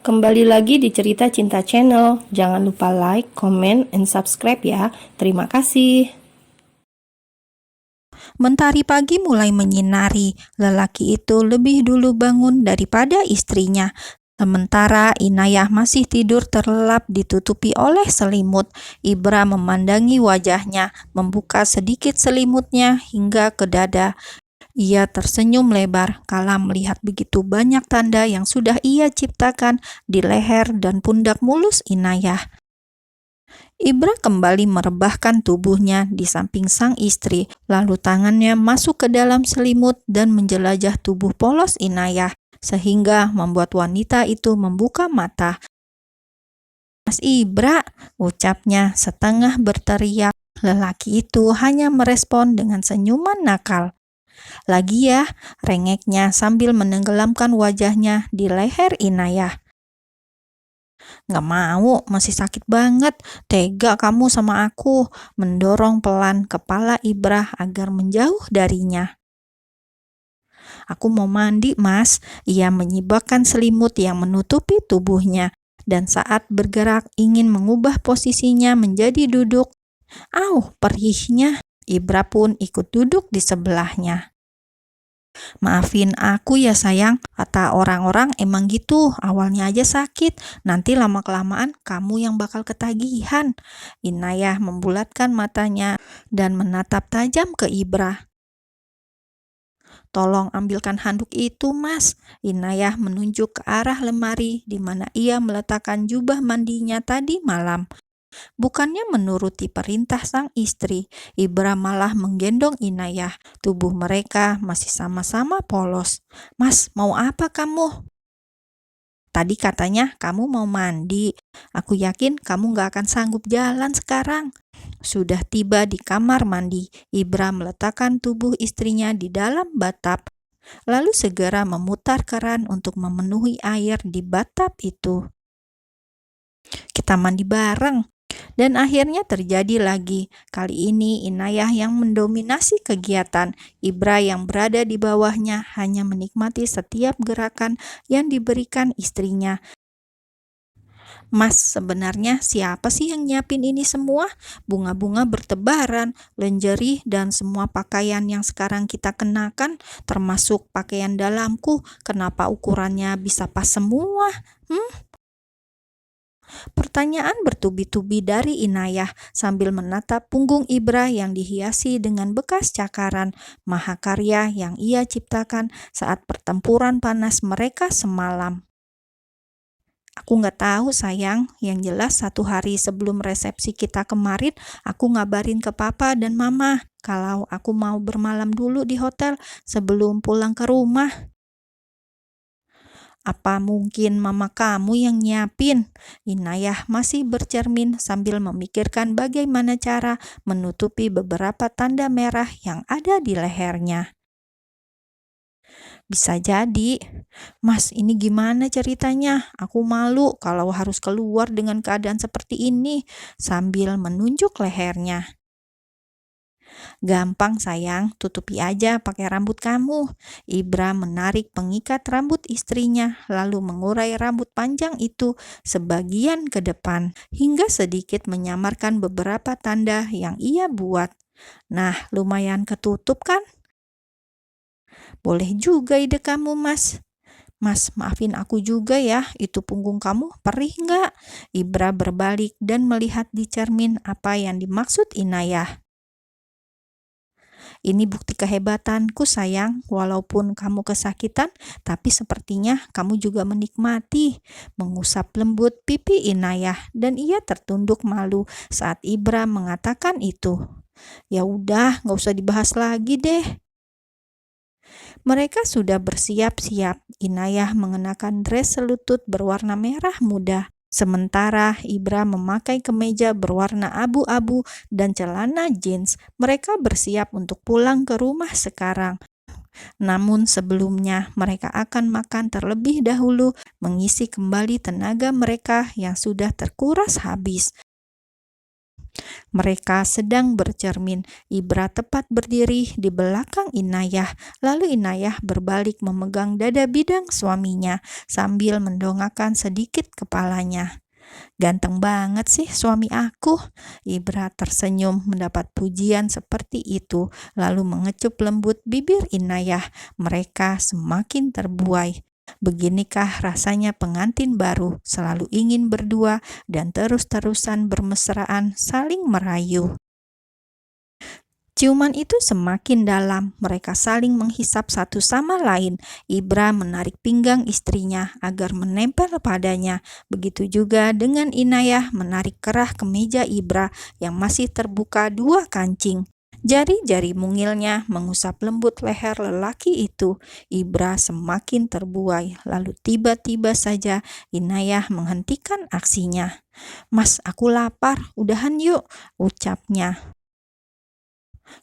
Kembali lagi di Cerita Cinta Channel. Jangan lupa like, comment, and subscribe ya. Terima kasih. Mentari pagi mulai menyinari. Lelaki itu lebih dulu bangun daripada istrinya. Sementara Inayah masih tidur terlelap ditutupi oleh selimut. Ibra memandangi wajahnya, membuka sedikit selimutnya hingga ke dada. Ia tersenyum lebar kala melihat begitu banyak tanda yang sudah ia ciptakan di leher dan pundak mulus Inayah. Ibra kembali merebahkan tubuhnya di samping sang istri, lalu tangannya masuk ke dalam selimut dan menjelajah tubuh polos Inayah, sehingga membuat wanita itu membuka mata. "Mas Ibra," ucapnya setengah berteriak. Lelaki itu hanya merespon dengan senyuman nakal. "Lagi ya," rengeknya sambil menenggelamkan wajahnya di leher Inayah. "Nggak mau, masih sakit banget. Tega kamu sama aku," mendorong pelan kepala Ibra agar menjauh darinya. "Aku mau mandi, Mas." Ia menyibakkan selimut yang menutupi tubuhnya, dan saat bergerak ingin mengubah posisinya menjadi duduk. Perihnya. Ibra pun ikut duduk di sebelahnya. "Maafin aku ya sayang, kata orang-orang emang gitu, awalnya aja sakit, nanti lama-kelamaan kamu yang bakal ketagihan." Inayah membulatkan matanya dan menatap tajam ke Ibra. "Tolong ambilkan handuk itu, Mas." Inayah menunjuk ke arah lemari di mana ia meletakkan jubah mandinya tadi malam. Bukannya menuruti perintah sang istri, Ibra malah menggendong Inayah. Tubuh mereka masih sama-sama polos. "Mas, mau apa kamu?" "Tadi katanya kamu mau mandi. Aku yakin kamu gak akan sanggup jalan sekarang." Sudah tiba di kamar mandi, Ibra meletakkan tubuh istrinya di dalam batap, lalu segera memutar keran untuk memenuhi air di batap itu. "Kita mandi bareng." Dan akhirnya terjadi lagi. Kali ini Inayah yang mendominasi kegiatan. Ibra yang berada di bawahnya hanya menikmati setiap gerakan yang diberikan istrinya. "Mas, sebenarnya siapa sih yang nyiapin ini semua? Bunga-bunga bertebaran, lingerie, dan semua pakaian yang sekarang kita kenakan, termasuk pakaian dalamku. Kenapa ukurannya bisa pas semua? Pertanyaan bertubi-tubi dari Inayah sambil menatap punggung Ibra yang dihiasi dengan bekas cakaran mahakarya yang ia ciptakan saat pertempuran panas mereka semalam. "Aku nggak tahu sayang, yang jelas 1 hari sebelum resepsi kita kemarin aku ngabarin ke papa dan mama kalau aku mau bermalam dulu di hotel sebelum pulang ke rumah." "Apa mungkin mama kamu yang nyiapin?" Inayah masih bercermin sambil memikirkan bagaimana cara menutupi beberapa tanda merah yang ada di lehernya. "Bisa jadi." "Mas, ini gimana ceritanya? Aku malu kalau harus keluar dengan keadaan seperti ini," sambil menunjuk lehernya. "Gampang sayang, tutupi aja pakai rambut kamu." Ibra menarik pengikat rambut istrinya, lalu mengurai rambut panjang itu sebagian ke depan, hingga sedikit menyamarkan beberapa tanda yang ia buat. "Nah, lumayan ketutup kan?" "Boleh juga ide kamu, Mas." "Mas, maafin aku juga ya, itu punggung kamu perih nggak?" Ibra berbalik dan melihat di cermin apa yang dimaksud Inayah. "Ini bukti kehebatanku sayang, walaupun kamu kesakitan, tapi sepertinya kamu juga menikmati." Mengusap lembut pipi Inayah dan ia tertunduk malu saat Ibra mengatakan itu. "Ya udah, nggak usah dibahas lagi deh." Mereka sudah bersiap-siap. Inayah mengenakan dress selutut berwarna merah muda, sementara Ibra memakai kemeja berwarna abu-abu dan celana jeans. Mereka bersiap untuk pulang ke rumah sekarang. Namun sebelumnya mereka akan makan terlebih dahulu, mengisi kembali tenaga mereka yang sudah terkuras habis. Mereka sedang bercermin. Ibra tepat berdiri di belakang Inayah, lalu Inayah berbalik memegang dada bidang suaminya sambil mendongakkan sedikit kepalanya. "Ganteng banget sih suami aku." Ibra tersenyum mendapat pujian seperti itu, lalu mengecup lembut bibir Inayah. Mereka semakin terbuai. Beginikah rasanya pengantin baru, selalu ingin berdua dan terus-terusan bermesraan saling merayu. Ciuman itu semakin dalam, mereka saling menghisap satu sama lain. Ibra menarik pinggang istrinya agar menempel padanya. Begitu juga dengan Inayah menarik kerah kemeja Ibra yang masih terbuka 2 kancing. Jari-jari mungilnya mengusap lembut leher lelaki itu. Ibra semakin terbuai, lalu tiba-tiba saja Inayah menghentikan aksinya. "Mas, aku lapar, udahan yuk," ucapnya.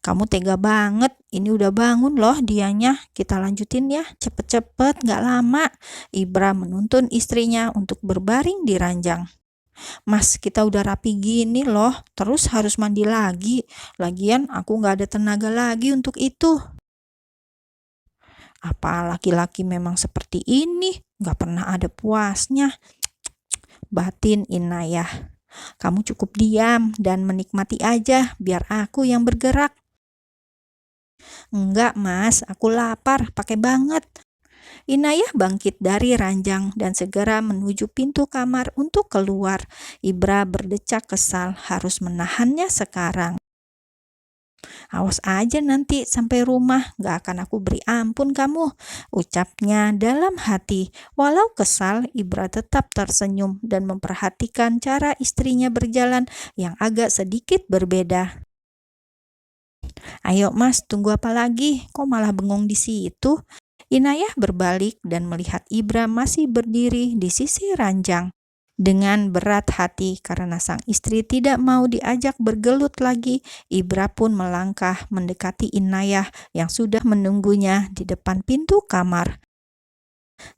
"Kamu tega banget, ini udah bangun loh dianya. Kita lanjutin ya, cepet-cepet, gak lama." Ibra menuntun istrinya untuk berbaring di ranjang. "Mas, kita udah rapi gini loh, terus harus mandi lagi. Lagian aku gak ada tenaga lagi untuk itu." "Apa laki-laki memang seperti ini? Gak pernah ada puasnya," batin Inayah. "Kamu cukup diam dan menikmati aja, biar aku yang bergerak." "Enggak mas, aku lapar, pakai banget." Inayah bangkit dari ranjang dan segera menuju pintu kamar untuk keluar. Ibra berdecak kesal, harus menahannya sekarang. "Awas aja nanti sampai rumah, gak akan aku beri ampun kamu," ucapnya dalam hati. Walau kesal, Ibra tetap tersenyum dan memperhatikan cara istrinya berjalan yang agak sedikit berbeda. "Ayo mas, tunggu apa lagi? Kok malah bengong di situ?" Inayah berbalik dan melihat Ibra masih berdiri di sisi ranjang. Dengan berat hati karena sang istri tidak mau diajak bergelut lagi, Ibra pun melangkah mendekati Inayah yang sudah menunggunya di depan pintu kamar.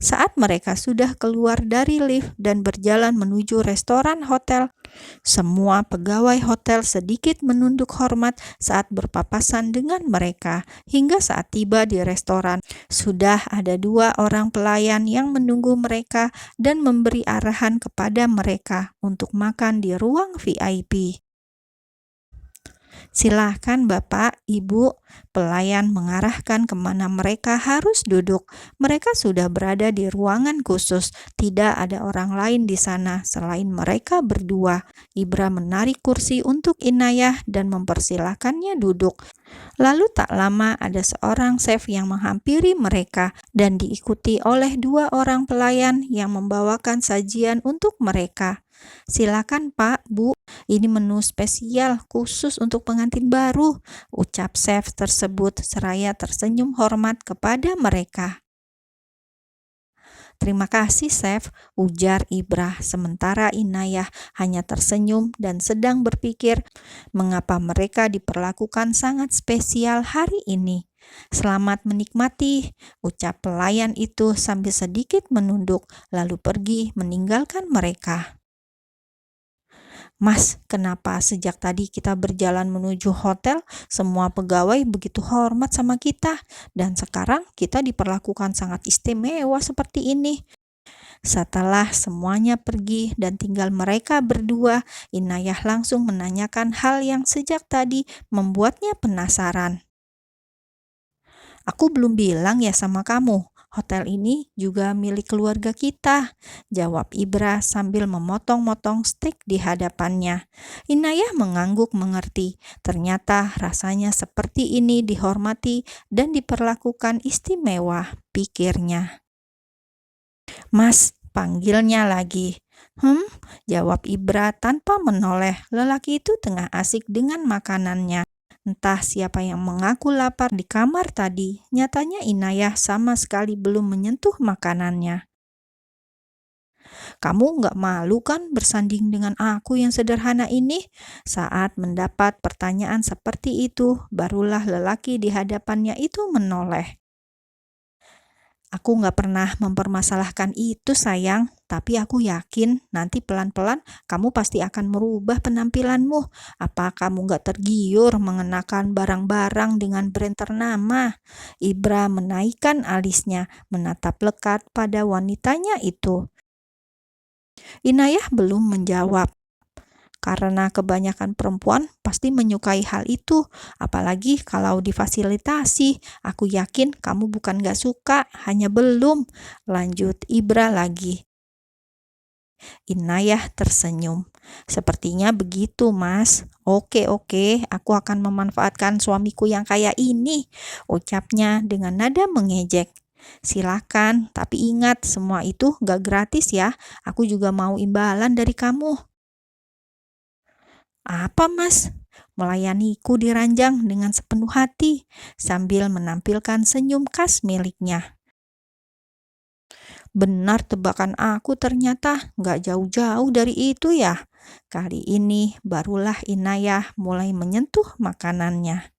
Saat mereka sudah keluar dari lift dan berjalan menuju restoran hotel, semua pegawai hotel sedikit menunduk hormat saat berpapasan dengan mereka. Hingga saat tiba di restoran, sudah ada 2 orang pelayan yang menunggu mereka dan memberi arahan kepada mereka untuk makan di ruang VIP. "Silahkan Bapak, Ibu," pelayan mengarahkan kemana mereka harus duduk. Mereka sudah berada di ruangan khusus, tidak ada orang lain di sana selain mereka berdua. Ibra menarik kursi untuk Inayah dan mempersilahkannya duduk. Lalu tak lama ada seorang chef yang menghampiri mereka dan diikuti oleh 2 orang pelayan yang membawakan sajian untuk mereka. "Silakan Pak, Bu, ini menu spesial khusus untuk pengantin baru," ucap chef tersebut seraya tersenyum hormat kepada mereka. "Terima kasih chef," ujar Ibra, sementara Inayah hanya tersenyum dan sedang berpikir mengapa mereka diperlakukan sangat spesial hari ini. "Selamat menikmati," ucap pelayan itu sambil sedikit menunduk, lalu pergi meninggalkan mereka. "Mas, kenapa sejak tadi kita berjalan menuju hotel, semua pegawai begitu hormat sama kita, dan sekarang kita diperlakukan sangat istimewa seperti ini?" Setelah semuanya pergi dan tinggal mereka berdua, Inayah langsung menanyakan hal yang sejak tadi membuatnya penasaran. "Aku belum bilang ya sama kamu, hotel ini juga milik keluarga kita," jawab Ibra sambil memotong-motong steak di hadapannya. Inayah mengangguk mengerti. Ternyata rasanya seperti ini dihormati dan diperlakukan istimewa, pikirnya. "Mas," panggilnya lagi. Jawab Ibra tanpa menoleh. Lelaki itu tengah asik dengan makanannya. Entah siapa yang mengaku lapar di kamar tadi. Nyatanya Inayah sama sekali belum menyentuh makanannya. "Kamu nggak malu kan bersanding dengan aku yang sederhana ini?" Saat mendapat pertanyaan seperti itu, barulah lelaki di hadapannya itu menoleh. Aku nggak pernah mempermasalahkan itu sayang, tapi aku yakin nanti pelan-pelan kamu pasti akan merubah penampilanmu. Apa kamu nggak tergiur mengenakan barang-barang dengan brand ternama? Ibra menaikkan alisnya, menatap lekat pada wanitanya itu. Inayah belum menjawab. Karena kebanyakan perempuan pasti menyukai hal itu, apalagi kalau difasilitasi. Aku yakin kamu bukan gak suka, hanya belum. Lanjut Ibra lagi. Inayah tersenyum. Sepertinya begitu, Mas. Oke, aku akan memanfaatkan suamiku yang kaya ini, ucapnya dengan nada mengejek. Silakan, tapi ingat semua itu gak gratis ya. Aku juga mau imbalan dari kamu. Apa, Mas? Melayaniku di ranjang dengan sepenuh hati, sambil menampilkan senyum khas miliknya. Benar tebakan aku ternyata gak jauh-jauh dari itu ya. Kali ini barulah Inayah mulai menyentuh makanannya.